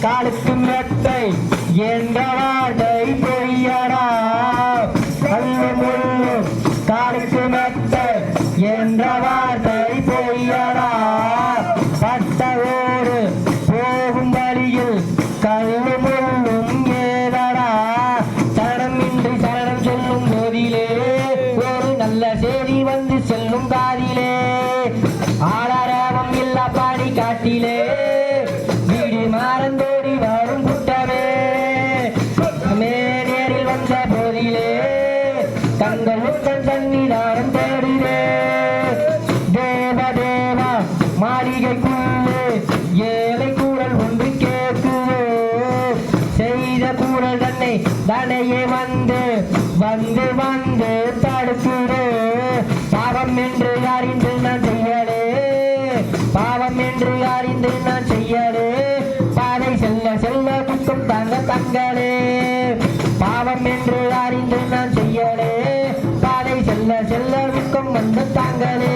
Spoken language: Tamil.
காலுக்கு மெத்தை என்ற வார்த்தை பொய்யடா கல்லு முள்ளு காலுக்கு மெத்தை என்ற வார்த்தை பொய்யடா பட்டவோடு போகும் வழியில் கல்லு முள்ளும் ஏதடா சரணமின்றி சரணம் சொல்லும் போதிலே ஒரு நல்ல செய்தி வந்து செல்லும் காதிலே ஆடாரவம் இல்லா பாடி காட்டிலே வீடு மாறந்தோடி வரும் குட்டமே நேரில் வந்த போதிலே தங்கள் முத்தம் தண்ணீராரம் தேடிலே தேவ தேவா மாளிகைக்குள்ளே ஏழை கூடல் ஒன்று கேட்குதோ செய்த கூடல் தன்னை தனையே வந்து வந்து வந்து தடுக்குது பாவம் என்று அறிந்து நான் செய்யலே பாவம் என்று அறிந்து நான் செய்யலே பாதை செல்ல செல்ல துக்கம் தாங்க தங்களே பாவம் என்று அறிந்து நான் செய்யலே பாதை செல்ல செல்ல துக்கம் வந்து தாங்களே